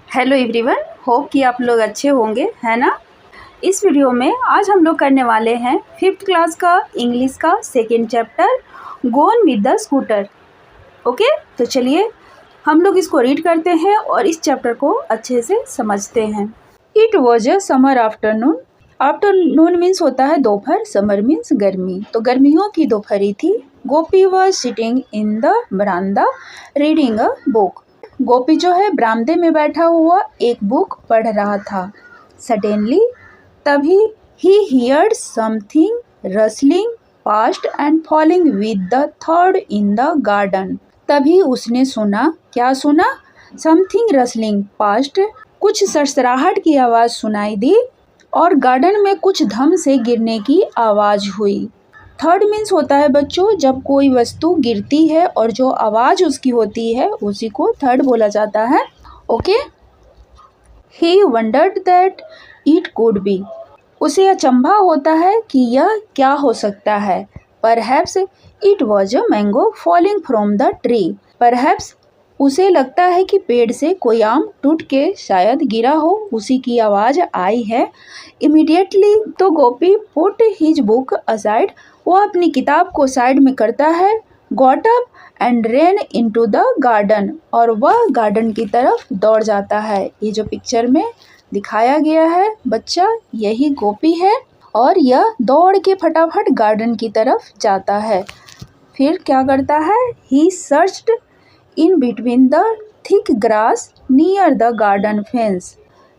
Hello everyone, hope कि आप लोग अच्छे होंगे, है ना। इस वीडियो में आज हम लोग करने वाले हैं 5th क्लास का इंग्लिश का second chapter gone with the scooter. Okay, तो चलिए हम लोग इसको रीड करते हैं और इस चैप्टर को अच्छे से समझते हैं। It was a summer afternoon. Afternoon means होता है दोपहर, समर मीन्स गर्मी। तो गर्मियों की दोपहरी थी। गोपी वॉज सिटिंग इन द बरामदा रीडिंग अ बुक। गोपी जो है बरामदे में बैठा हुआ एक बुक पढ़ रहा था। सडनली, तभी he heard something rustling past and falling with the थर्ड इन द गार्डन। तभी उसने सुना, क्या सुना? समथिंग रसलिंग पास्ट, कुछ सरसराहट की आवाज़ सुनाई दी और गार्डन में कुछ धम से गिरने की आवाज़ हुई। थर्ड मीन्स होता है बच्चों जब कोई वस्तु गिरती है और जो आवाज़ उसकी होती है उसी को थर्ड बोला जाता है। Okay. He wondered that it could be. उसे अचंभा होता है कि यह क्या हो सकता है। Perhaps it was a mango falling from the tree. Perhaps उसे लगता है कि पेड़ से कोई आम टूट के शायद गिरा हो, उसी की आवाज़ आई है। इमीडिएटली तो गोपी पुट हिज बुक असाइड, वह अपनी किताब को साइड में करता है। Got up and rain into the garden, और वह गार्डन की तरफ दौड़ जाता है। ये जो पिक्चर में दिखाया गया है बच्चा, यही गोपी है और यह दौड़ के फटाफट गार्डन की तरफ जाता है। फिर क्या करता है? He searched in between the thick grass near the garden fence.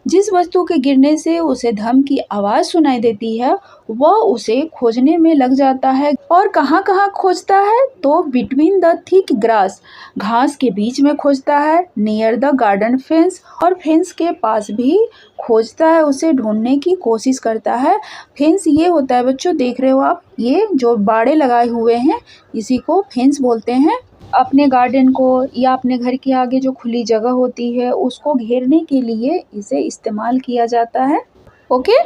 जिस वस्तु के गिरने से उसे धम की आवाज़ सुनाई देती है वह उसे खोजने में लग जाता है। और कहाँ कहाँ खोजता है? तो बिटवीन द थिक ग्रास, घास के बीच में खोजता है। नियर द गार्डन फेंस, और फेंस के पास भी खोजता है, उसे ढूंढने की कोशिश करता है। फेंस ये होता है बच्चों, देख रहे हो आप, ये जो बाड़े लगाए हुए हैं इसी को फेंस बोलते हैं। अपने गार्डन को या अपने घर के आगे जो खुली जगह होती है उसको घेरने के लिए इसे इस्तेमाल किया जाता है। Okay.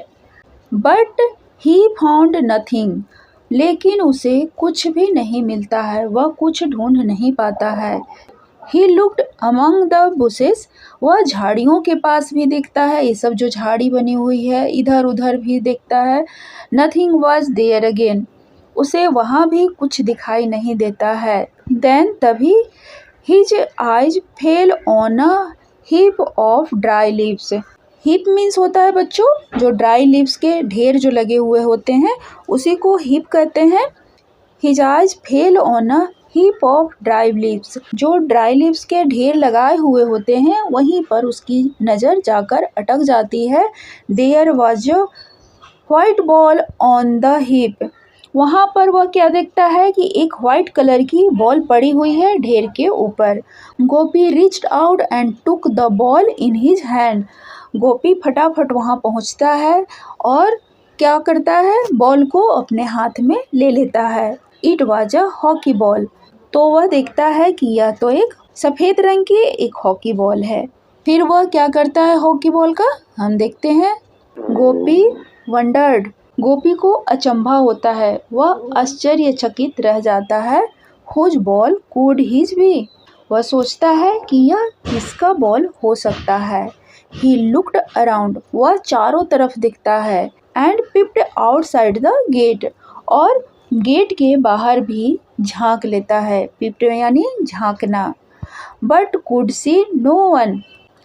But he found nothing, लेकिन उसे कुछ भी नहीं मिलता है, वह कुछ ढूंढ नहीं पाता है। He looked among the bushes, वह झाड़ियों के पास भी देखता है, ये सब जो झाड़ी बनी हुई है इधर उधर भी देखता है। नथिंग वॉज देयर अगेन, उसे वहाँ भी कुछ दिखाई नहीं देता है। देन तभी his eyes fell on a heap of dry leaves. Heap means होता है बच्चों जो ड्राई लीव्स के ढेर जो लगे हुए होते हैं उसी को हीप कहते हैं। His eyes fell on a heap of dry leaves, जो ड्राई लीव्स के ढेर लगाए हुए होते हैं वहीं पर उसकी नज़र जाकर अटक जाती है। There was a white ball on the heap, वहाँ पर वह क्या देखता है कि एक वाइट कलर की बॉल पड़ी हुई है ढेर के ऊपर। Gopi reached out and took the ball in his hand, Gopi फटाफट वहाँ पहुँचता है और क्या करता है? बॉल को अपने हाथ में ले लेता है। It was a hockey ball, तो वह देखता है कि यह तो एक सफ़ेद रंग की एक हॉकी बॉल है। फिर वह क्या करता है हॉकी बॉल का, हम देखते हैं। गोपी वंडर्ड, गोपी को अचंभा होता है, वह आश्चर्यचकित रह जाता है। Whose ball could his be, वह सोचता है कि यह किसका बॉल हो सकता है। ही लुक्ड अराउंड, वह चारों तरफ दिखता है। And peeped outside the gate, और गेट के बाहर भी झांक लेता है। पिप्ड यानी झांकना। But could see no one,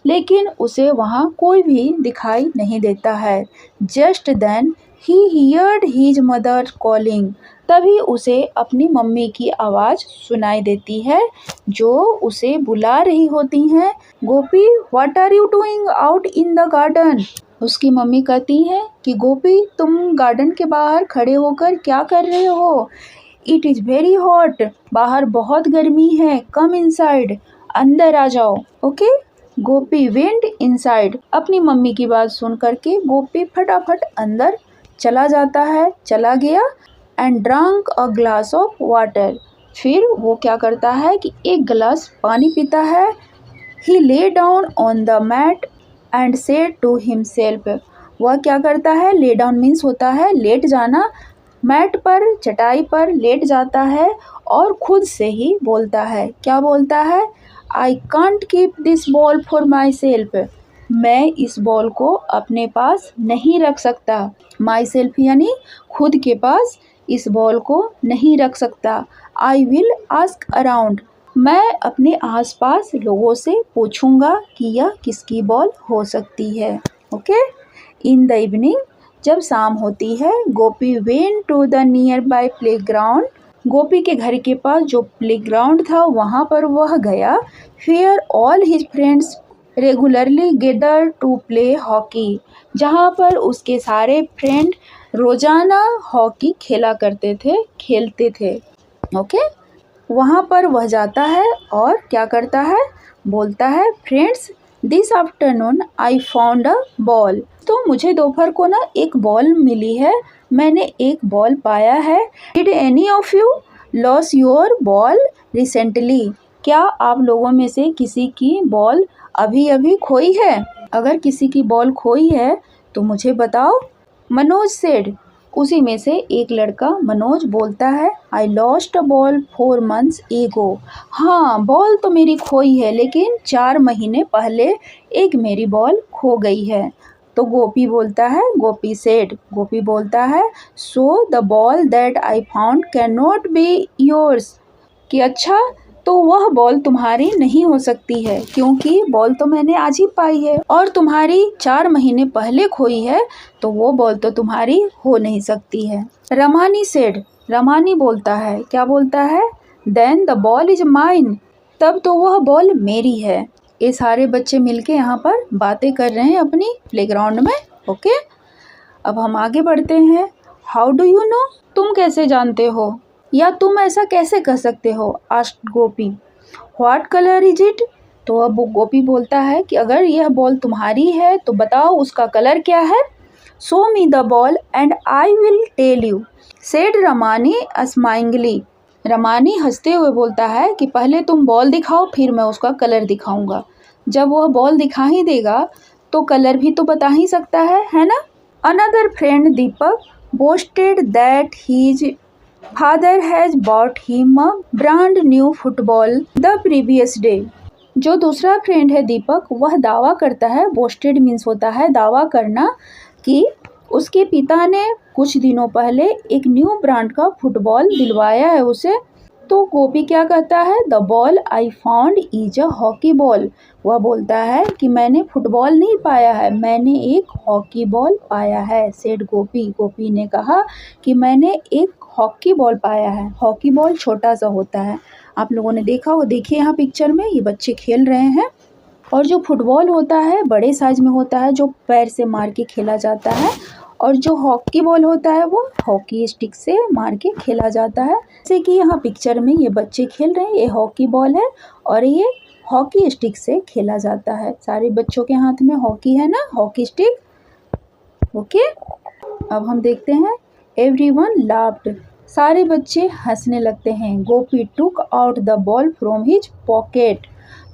लेकिन उसे वहाँ कोई भी दिखाई नहीं देता है। Just then he heard his mother calling, तभी उसे अपनी मम्मी की आवाज़ सुनाई देती है जो उसे बुला रही होती हैं। Gopi, what are you doing out in the garden? उसकी मम्मी कहती हैं कि गोपी तुम गार्डन के बाहर खड़े होकर क्या कर रहे हो? इट इज़ वेरी हॉट, बाहर बहुत गर्मी है। कम इनसाइड, अंदर आ जाओ। ओके। गोपी वेंट इनसाइड, अपनी मम्मी की बात सुन करके गोपी फटाफट अंदर चला जाता है, चला गया। And drunk a glass of water, फिर वो क्या करता है कि एक गिलास पानी पीता है। He lay down on the mat and said to himself, वह क्या करता है? ले डाउन मीन्स होता है लेट जाना। मैट पर, चटाई पर लेट जाता है और खुद से ही बोलता है। क्या बोलता है? I can't keep this ball for my self, मैं इस बॉल को अपने पास नहीं रख सकता। माई सेल्फ यानी खुद के पास इस बॉल को नहीं रख सकता। आई विल आस्क अराउंड, मैं अपने आसपास लोगों से पूछूंगा कि यह किसकी बॉल हो सकती है। ओके। इन द इवनिंग, जब शाम होती है, Gopi went to the nearby playground, Gopi के घर के पास जो प्ले ग्राउंड था वहाँ पर वह गया। Where all his friends regularly gather to play hockey, जहाँ पर उसके सारे फ्रेंड रोजाना हॉकी खेला करते थे, खेलते थे। ओके। वहाँ पर वह जाता है और क्या करता है, बोलता है, friends this afternoon I found a ball, तो मुझे दोपहर को ना एक बॉल मिली है, मैंने एक बॉल पाया है। Did any of you loss your ball recently, क्या आप लोगों में से किसी की बॉल अभी अभी खोई है? अगर किसी की बॉल खोई है तो मुझे बताओ। मनोज सेड, उसी में से एक लड़का मनोज बोलता है, I lost a ball 4 months एगो, हाँ बॉल तो मेरी खोई है लेकिन 4 महीने पहले एक मेरी बॉल खो गई है। तो गोपी बोलता है, गोपी सेड, गोपी बोलता है, so the ball that I found can not be yours, कि अच्छा तो वह बॉल तुम्हारी नहीं हो सकती है क्योंकि बॉल तो मैंने आज ही पाई है और तुम्हारी 4 महीने पहले खोई है, तो वो बॉल तो तुम्हारी हो नहीं सकती है। रमानी सेड, रमानी बोलता है, क्या बोलता है, then the ball is mine, तब तो वह बॉल मेरी है। ये सारे बच्चे मिलके यहाँ पर बातें कर रहे हैं अपनी प्लेग्राउंड में। ओके। अब हम आगे बढ़ते हैं। हाउ डू यू नो, तुम कैसे जानते हो या तुम ऐसा कैसे कर सकते हो, asked Gopi. What colour is it, तो अब गोपी बोलता है कि अगर यह बॉल तुम्हारी है तो बताओ उसका कलर क्या है। Show me the ball and I will tell you, said Ramani smilingly, Ramani हंसते हुए बोलता है कि पहले तुम बॉल दिखाओ फिर मैं उसका कलर दिखाऊंगा। जब वह बॉल दिखा ही देगा तो कलर भी तो बता ही सकता है ना। Another friend Deepak boasted that his father has bought him a brand new football the previous day, जो दूसरा फ्रेंड है दीपक, वह दावा करता है, बोस्टेड मीन्स होता है दावा करना, कि उसके पिता ने कुछ दिनों पहले एक न्यू ब्रांड का फुटबॉल दिलवाया है उसे। तो गोपी क्या कहता है, the ball I found is a hockey ball, वह बोलता है कि मैंने फुटबॉल नहीं पाया है, मैंने एक हॉकी बॉल पाया है। सेड गोपी, गोपी ने कहा कि मैंने एक हॉकी बॉल पाया है। हॉकी बॉल छोटा सा होता है, आप लोगों ने देखा हो, देखिए यहाँ पिक्चर में ये बच्चे खेल रहे हैं। और जो फुटबॉल होता है बड़े साइज में होता है, जो पैर से मार के खेला जाता है, और जो हॉकी बॉल होता है वो हॉकी स्टिक से मार के खेला जाता है। जैसे कि यहाँ पिक्चर में ये बच्चे खेल रहे हैं, ये हॉकी बॉल है और ये हॉकी स्टिक से खेला जाता है। सारे बच्चों के हाथ में हॉकी है ना, हॉकी स्टिक। ओके। अब हम देखते हैं, एवरीवन लाफ्ड, सारे बच्चे हंसने लगते हैं। Gopi took out the ball from his pocket,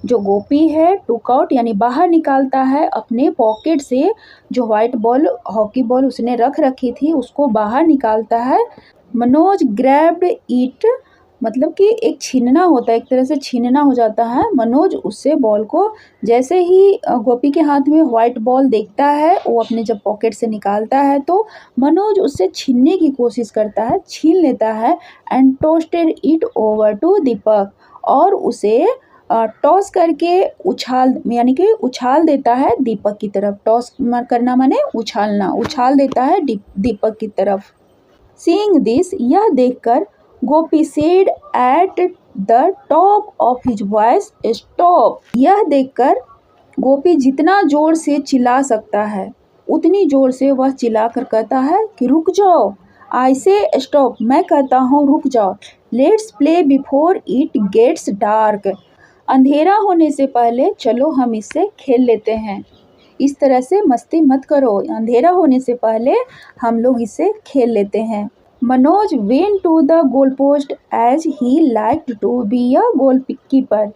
जो गोपी है टुक आउट यानी बाहर निकालता है अपने पॉकेट से, जो व्हाइट बॉल हॉकी बॉल उसने रख रखी थी उसको बाहर निकालता है। मनोज ग्रैब्ड इट, मतलब कि एक छीनना होता है, एक तरह से छीनना हो जाता है। मनोज उससे बॉल को, जैसे ही गोपी के हाथ में व्हाइट बॉल देखता है, वो अपने जब पॉकेट से निकालता है तो मनोज उससे छीनने की कोशिश करता है, छीन लेता है। And tossed it over to Deepak, और उसे टॉस करके उछाल यानी कि उछाल देता है दीपक की तरफ। टॉस करना माने उछालना, उछाल देता है दीपक की तरफ। सीइंग दिस, यह देखकर Gopi said at the top of his voice, stop, यह देखकर गोपी जितना जोर से चिल्ला सकता है उतनी जोर से वह चिल्ला कर कहता है कि रुक जाओ। आई से स्टॉप, मैं कहता हूँ रुक जाओ। Let's play before it gets dark, अंधेरा होने से पहले चलो हम इससे खेल लेते हैं। इस तरह से मस्ती मत करो, अंधेरा होने से पहले हम लोग इसे खेल लेते हैं। Manoj went to the goal post as he liked to be a goal keeper,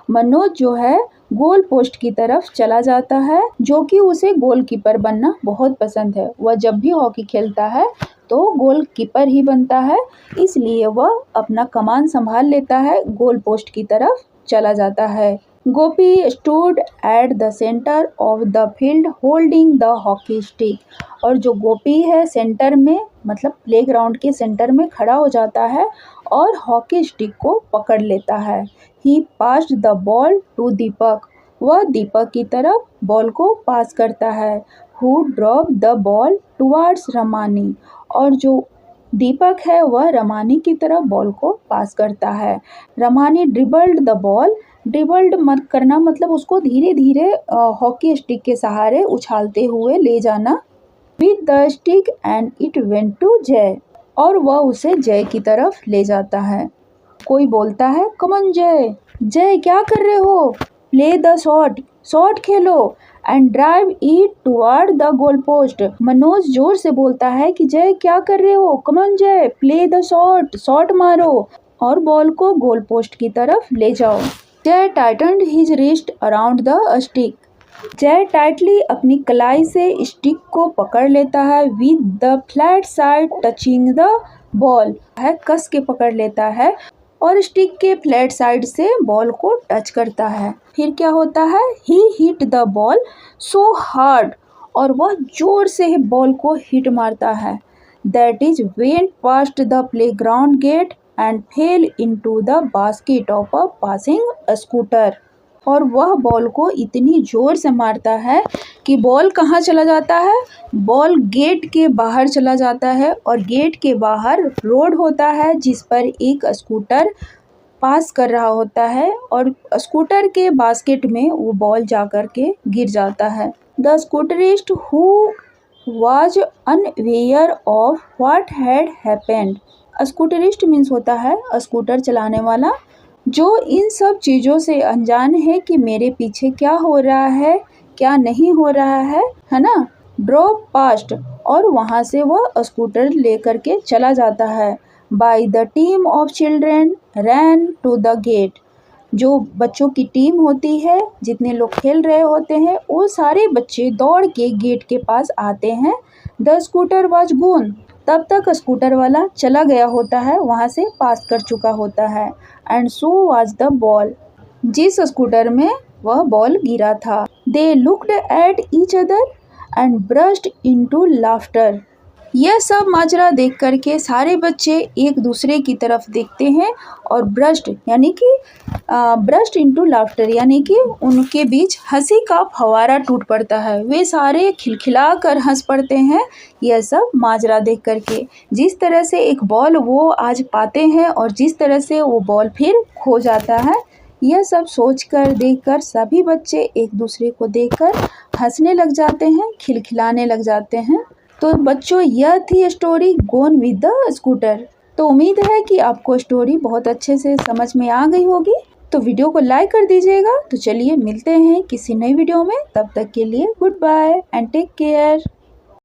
Manoj जो है गोल पोस्ट की तरफ चला जाता है, जो कि उसे गोलकीपर बनना बहुत पसंद है। वह जब भी हॉकी खेलता है तो गोलकीपर ही बनता है, इसलिए वह अपना कमान संभाल लेता है, गोल पोस्ट की तरफ चला जाता है। Gopi stood at the centre of the field holding the hockey stick. और जो गोपी है सेंटर में मतलब प्लेग्राउंड के सेंटर में खड़ा हो जाता है और हॉकी स्टिक को पकड़ लेता है। ही पास्ड द बॉल टू दीपक। वह दीपक की तरफ बॉल को पास करता है। Who drop the ball towards Ramani. और जो दीपक है वह रमानी की तरफ बॉल को पास करता है। Ramani dribbled the ball. Dribbled मत करना मतलब उसको धीरे धीरे हॉकी स्टिक के सहारे उछालते हुए ले जाना। With the stick and it went to Jay. और वह उसे जय की तरफ ले जाता है। कोई बोलता है कमन जय। जय क्या कर रहे हो? Play the shot. Shot Khelo. And drive it toward the goal post. Manoj जोर से बोलता है कि जय क्या कर रहे हो? कमन जय प्ले द शॉट। शॉट मारो और बॉल को गोल पोस्ट की तरफ ले जाओ। Jay tightened his wrist around the stick. Jay tightly अपनी कलाई से स्टिक को पकड़ लेता है। With the flat side touching the ball है कस के पकड़ लेता है और स्टिक के फ्लैट साइड से बॉल को टच करता है। फिर क्या होता है? He hit the ball so hard. और वह जोर से बॉल को हिट मारता है। That is went past the playground gate and fail into the basket of a passing scooter. और वह बॉल को इतनी जोर से मारता है कि बॉल कहाँ चला जाता है? बॉल गेट के बाहर चला जाता है और गेट के बाहर रोड होता है जिस पर एक स्कूटर पास कर रहा होता है और स्कूटर के बास्केट में वो बॉल जा कर के गिर जाता है। The scooterist who was unaware of what had happened. Scooterist means होता है स्कूटर चलाने वाला जो इन सब चीज़ों से अनजान है कि मेरे पीछे क्या हो रहा है क्या नहीं हो रहा है ना। Drop past. और वहाँ से वह स्कूटर लेकर के चला जाता है। By the team of children ran to the gate. जो बच्चों की टीम होती है जितने लोग खेल रहे होते हैं वो सारे बच्चे दौड़ के गेट के पास आते हैं। The scooter was gone. तब तक स्कूटर वाला चला गया होता है वहाँ से पास कर चुका होता है। And so was the ball. जिस स्कूटर में वह बॉल गिरा था। They looked at each other and burst into laughter. यह सब माजरा देख करके सारे बच्चे एक दूसरे की तरफ देखते हैं और ब्रस्ट इनटू लाफ्टर यानी कि उनके बीच हंसी का फवारा टूट पड़ता है। वे सारे खिलखिला कर हंस पड़ते हैं यह सब माजरा देख करके। जिस तरह से एक बॉल वो आज पाते हैं और जिस तरह से वो बॉल फिर खो जाता है यह सब सोचकर देखकर सभी बच्चे एक दूसरे को देखकर हंसने लग जाते हैं खिलखिलाने लग जाते हैं। तो बच्चों यह थी story gone with the scooter. तो उम्मीद है कि आपको स्टोरी बहुत अच्छे से समझ में आ गई होगी। तो वीडियो को लाइक कर दीजिएगा। तो चलिए मिलते हैं किसी नई वीडियो में। तब तक के लिए good bye and take care.